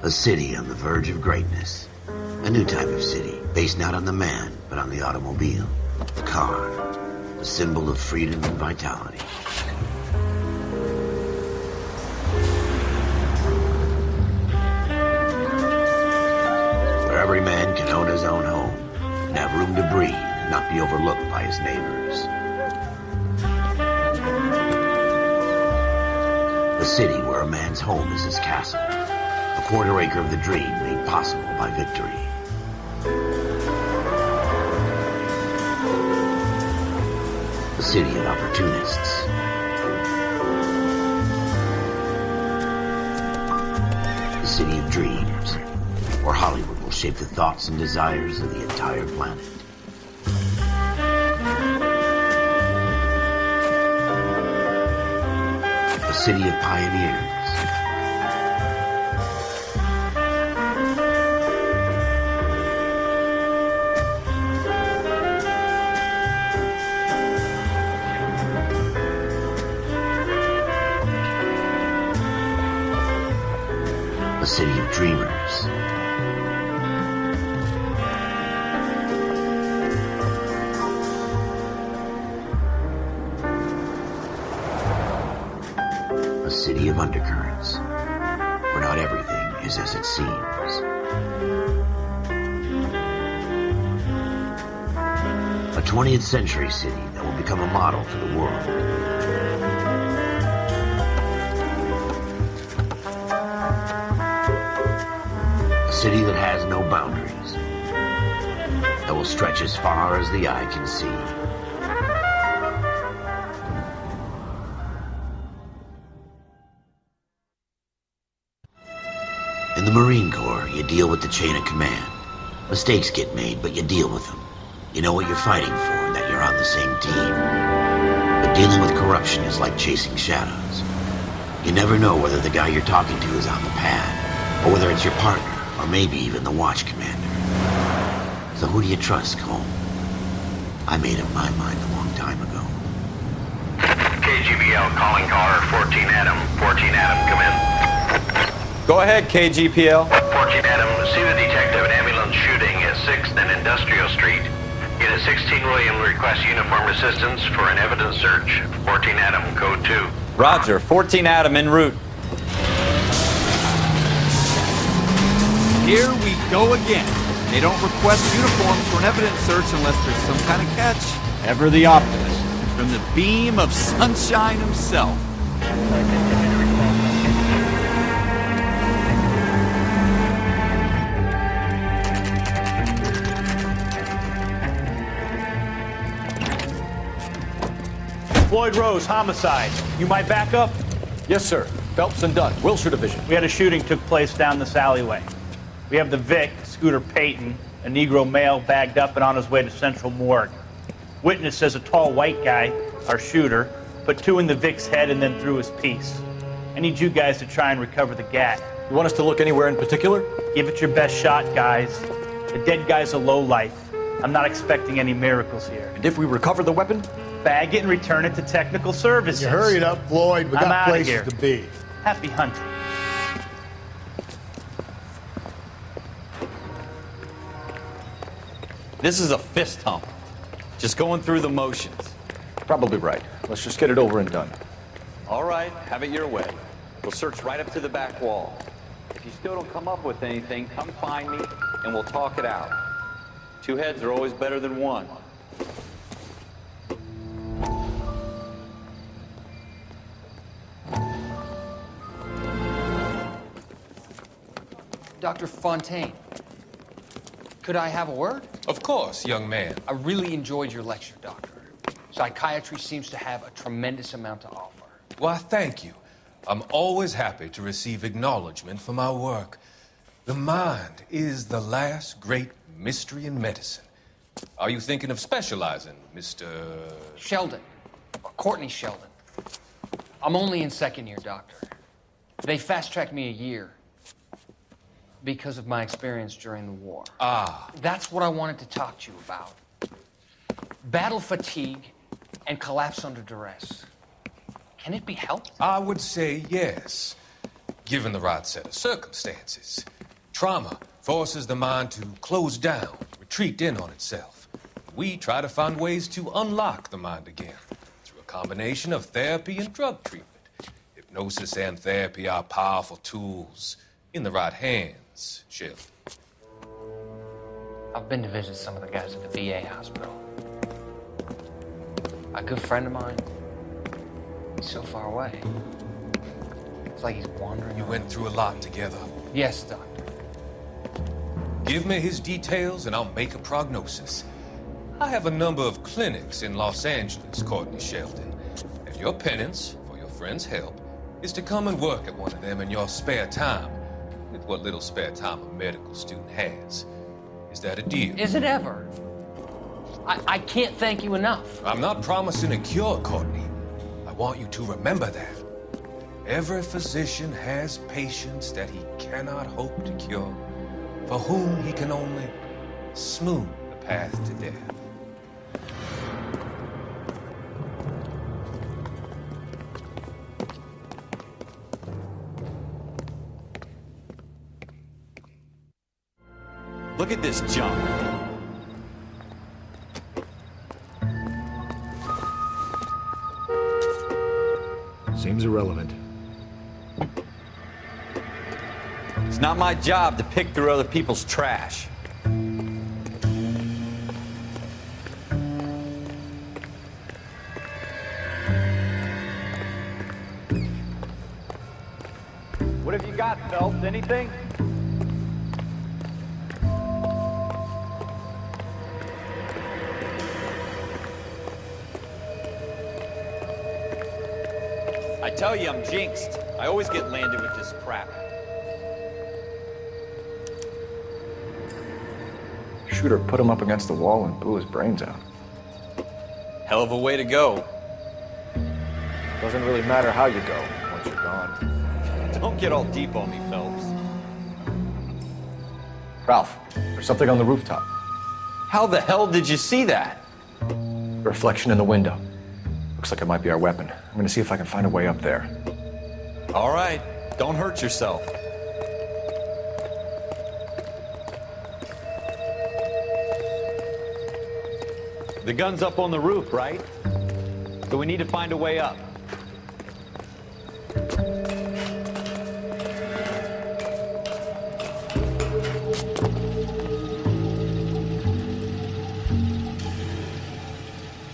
A city on the verge of greatness. A new type of city, based not on the man, but on the automobile. The car. The symbol of freedom and vitality. Where every man can own his own home, and have room to breathe, and not be overlooked by his neighbors. A city where a man's home is his castle. A quarter acre of the dream made possible by victory. A city of opportunists. A city of dreams, where Hollywood will shape the thoughts and desires of the entire planet. A city of pioneers. A city of dreamers. A city of undercurrents, where not everything is as it seems. A 20th century city that will become a model for the world. A city that has no boundaries, that will stretch as far as the eye can see. In the Marine Corps, you deal with the chain of command. Mistakes get made, but you deal with them. You know what you're fighting for, and that you're on the same team. But dealing with corruption is like chasing shadows. You never know whether the guy you're talking to is on the pad, or whether it's your partner, or maybe even the watch commander. So who do you trust, Cole? I made up my mind a long time ago. KGBL calling caller 14 Adam. 14 Adam, come in. Go ahead, KGPL. 14 Adam, see the detective, an ambulance shooting at 6th and Industrial Street. Unit 16 William requests uniformed assistance for an evidence search. 14 Adam, code 2. Roger, 14 Adam en route. Here we go again. They don't request uniforms for an evidence search unless there's some kind of catch. Ever the optimist. From the beam of sunshine himself. Floyd Rose, homicide. You might back up? Yes, sir. Phelps and Dunn, Wilshire Division. We had a shooting took place down this alleyway. We have the Vic, Scooter Payton, a Negro male bagged up and on his way to Central Morgue. Witness says a tall white guy, our shooter, put 2 in the Vic's head and then threw his piece. I need you guys to try and recover the gat. You want us to look anywhere in particular? Give it your best shot, guys. The dead guy's a lowlife. I'm not expecting any miracles here. And if we recover the weapon? Bag it and return it to technical services. You hurry it up, Floyd. We I'm got outta places here. to be. Happy hunting. This is a fist hump. Just going through the motions. Probably right. Let's just get it over and done. All right, have it your way. We'll search right up to the back wall. If you still don't come up with anything, come find me and we'll talk it out. 2 heads are always better than 1. Dr. Fontaine, could I have a word? Of course, young man. I really enjoyed your lecture, Doctor. Psychiatry seems to have a tremendous amount to offer. Why, thank you. I'm always happy to receive acknowledgement for my work. The mind is the last great mystery in medicine. Are you thinking of specializing, Mr. Sheldon, or Courtney Sheldon. I'm only in 2nd year, Doctor. They fast-tracked me a year because of my experience during the war. Ah. That's what I wanted to talk to you about. Battle fatigue and collapse under duress. Can it be helped? I would say yes, given the right set of circumstances. Trauma forces the mind to close down, retreat in on itself. We try to find ways to unlock the mind again through a combination of therapy and drug treatment. Hypnosis and therapy are powerful tools in the right hands, Sheldon. I've been to visit some of the guys at the VA hospital. A good friend of mine, he's so far away. It's like he's wandering. You went through a lot together. Yes, Doctor. Give me his details and I'll make a prognosis. I have a number of clinics in Los Angeles, Courtney Sheldon, and your penance, for your friend's help, is to come and work at one of them in your spare time, with what little spare time a medical student has. Is that a deal? Is it ever? I can't thank you enough. I'm not promising a cure, Courtney. I want you to remember that. Every physician has patients that he cannot hope to cure, for whom he can only smooth the path to death. Look at this junk. Seems irrelevant. It's not my job to pick through other people's trash. What have you got, Phelps? Anything? I tell you, I'm jinxed. I always get landed with this crap. Shooter put him up against the wall and blew his brains out. Hell of a way to go. Doesn't really matter how you go once you're gone. Don't get all deep on me, Phelps. Ralph, there's something on the rooftop. How the hell did you see that? A reflection in the window. Looks like it might be our weapon. I'm gonna see if I can find a way up there. All right, don't hurt yourself. The gun's up on the roof, right? So we need to find a way up.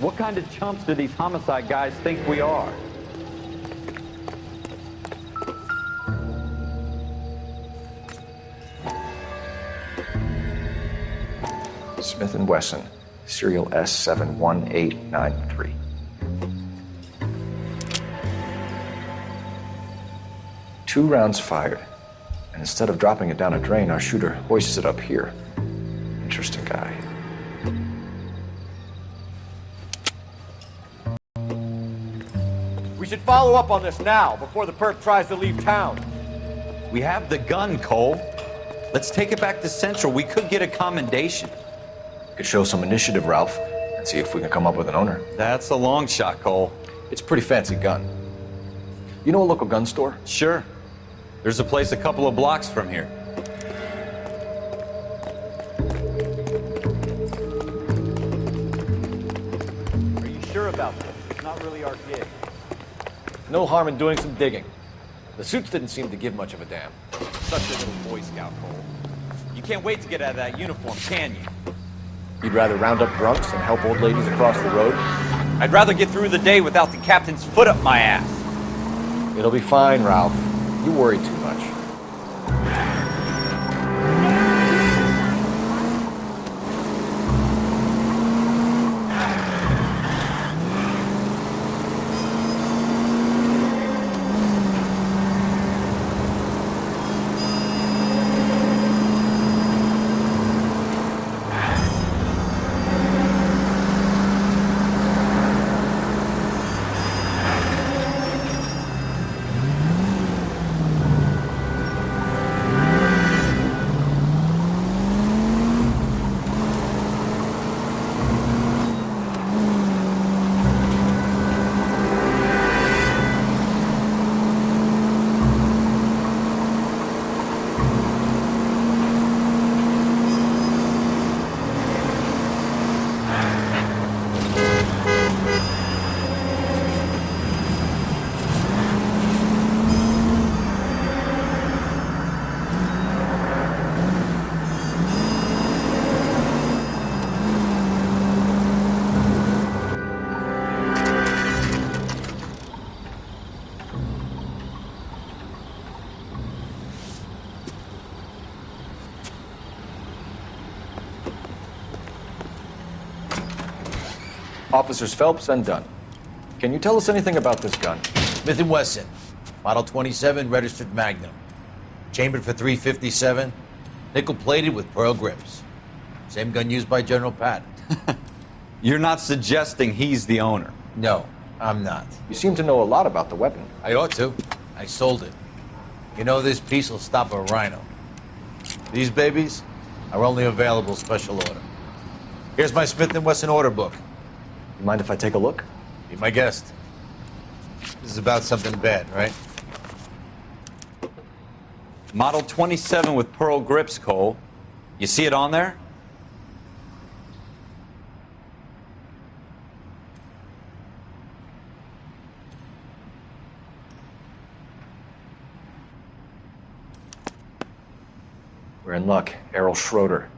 What kind of chumps do these homicide guys think we are? Smith & Wesson, serial S71893. Two rounds fired, and instead of dropping it down a drain, our shooter hoists it up here. Interesting guy. We should follow up on this now, before the perp tries to leave town. We have the gun, Cole. Let's take it back to Central. We could get a commendation. Could show some initiative, Ralph, and see if we can come up with an owner. That's a long shot, Cole. It's a pretty fancy gun. You know a local gun store? Sure. There's a place a couple of blocks from here. Are you sure about this? It's not really our gig. No harm in doing some digging. The suits didn't seem to give much of a damn. Such a little Boy Scout, Cole. You can't wait to get out of that uniform, can you? You'd rather round up drunks than help old ladies across the road? I'd rather get through the day without the captain's foot up my ass. It'll be fine, Ralph. You worry too much. Officers Phelps and Dunn. Can you tell us anything about this gun? Smith & Wesson, Model 27, registered Magnum. Chambered for .357, nickel-plated with pearl grips. Same gun used by General Patton. You're not suggesting he's the owner? No, I'm not. You seem to know a lot about the weapon. I ought to. I sold it. You know, this piece will stop a rhino. These babies are only available special order. Here's my Smith & Wesson order book. You mind if I take a look? Be my guest. This is about something bad, right? Model 27 with pearl grips, Cole. You see it on there? We're in luck. Errol Schroeder,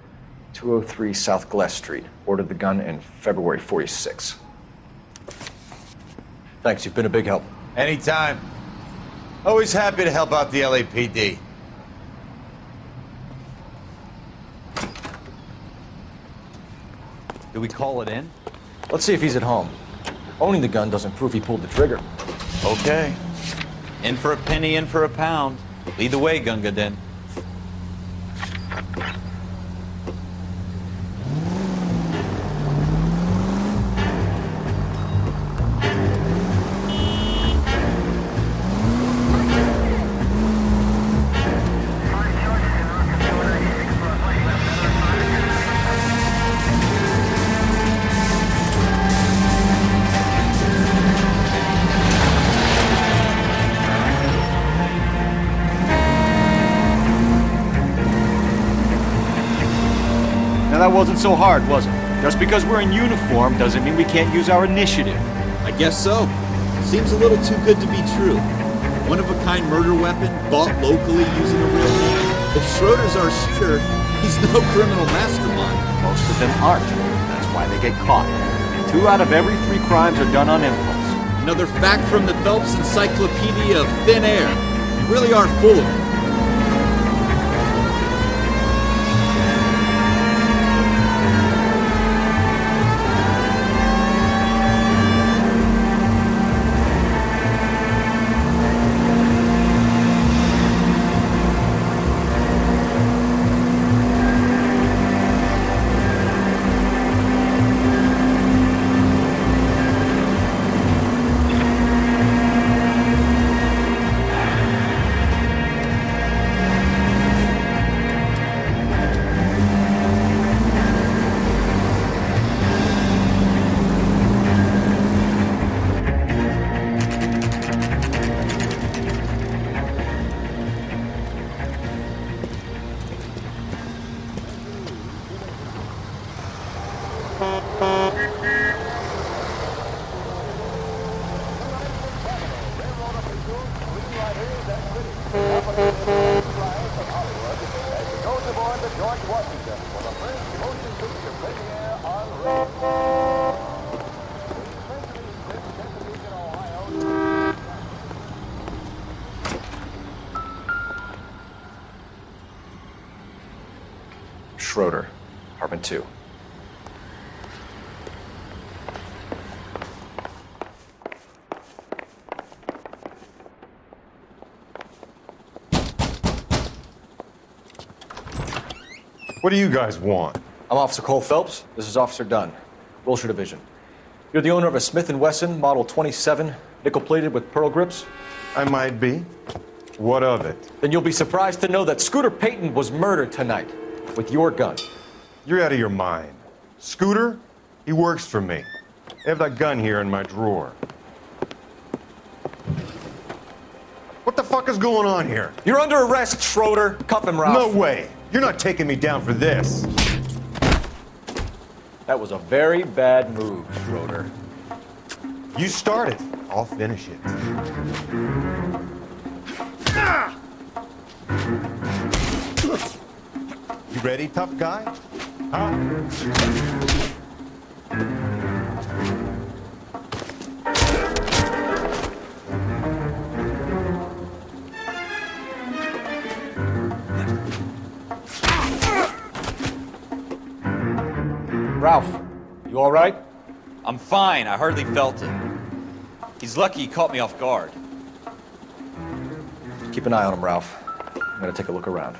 203 South Glass Street. Ordered the gun in February '46. Thanks, you've been a big help. Anytime. Always happy to help out the LAPD. Do we call it in? Let's see if he's at home. Owning the gun doesn't prove he pulled the trigger. Okay. In for a penny, in for a pound. Lead the way, Gunga Din. That wasn't so hard, was it? Just because we're in uniform doesn't mean we can't use our initiative. I guess so. Seems a little too good to be true. One-of-a-kind murder weapon, bought locally using a real name. If Schroeder's our shooter, he's no criminal mastermind. Most of them aren't. That's why they get caught. 2 out of every 3 crimes are done on impulse. Another fact from the Phelps Encyclopedia of Thin Air. You really are full of it. Schroeder, apartment 2. What do you guys want? I'm Officer Cole Phelps. This is Officer Dunn, Wilshire Division. You're the owner of a Smith & Wesson Model 27, nickel-plated with pearl grips? I might be. What of it? Then you'll be surprised to know that Scooter Payton was murdered tonight with your gun. You're out of your mind. Scooter? He works for me. I have that gun here in my drawer. What the fuck is going on here? You're under arrest, Schroeder. Cuff him, Ralph. No way. You're not taking me down for this. That was a very bad move, Schroeder. You started. I'll finish it. You ready, tough guy? Huh? Ralph, you all right? I'm fine. I hardly felt it. He's lucky he caught me off guard. Keep an eye on him, Ralph. I'm gonna take a look around.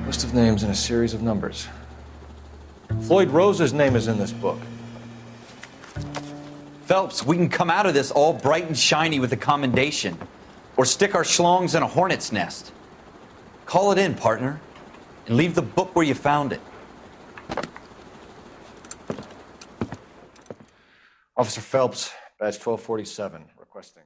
List of names and a series of numbers. Floyd Rose's name is in this book. Phelps, we can come out of this all bright and shiny with a commendation. Or stick our schlongs in a hornet's nest. Call it in, partner. And leave the book where you found it. Officer Phelps, badge 1247, requesting.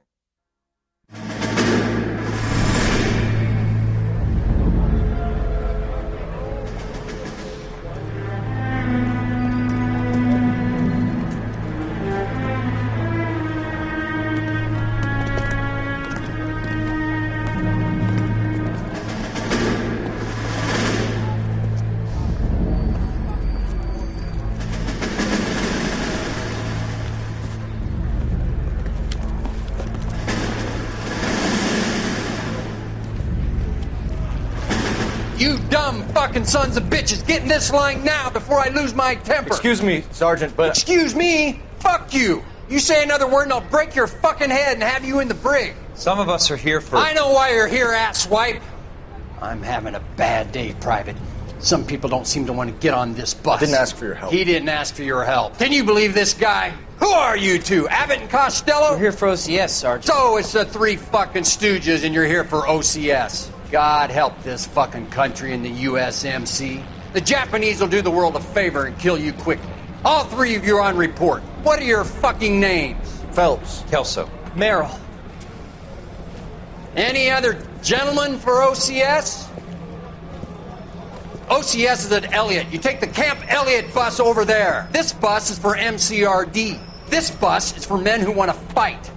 You dumb fucking sons of bitches, get in this line now before I lose my temper. Excuse me, Sergeant, but... Excuse me? Fuck you. You say another word and I'll break your fucking head and have you in the brig. Some of us are here for... I know why you're here, asswipe. I'm having a bad day, Private. Some people don't seem to want to get on this bus. I didn't ask for your help. He didn't ask for your help. Can you believe this guy? Who are you two? Abbott and Costello? We're here for OCS, Sergeant. So it's the three fucking stooges and you're here for OCS. God help this fucking country and the USMC. The Japanese will do the world a favor and kill you quickly. All three of you are on report. What are your fucking names? Phelps. Kelso. Merrill. Any other gentlemen for OCS? OCS is at Elliott. You take the Camp Elliott bus over there. This bus is for MCRD. This bus is for men who want to fight.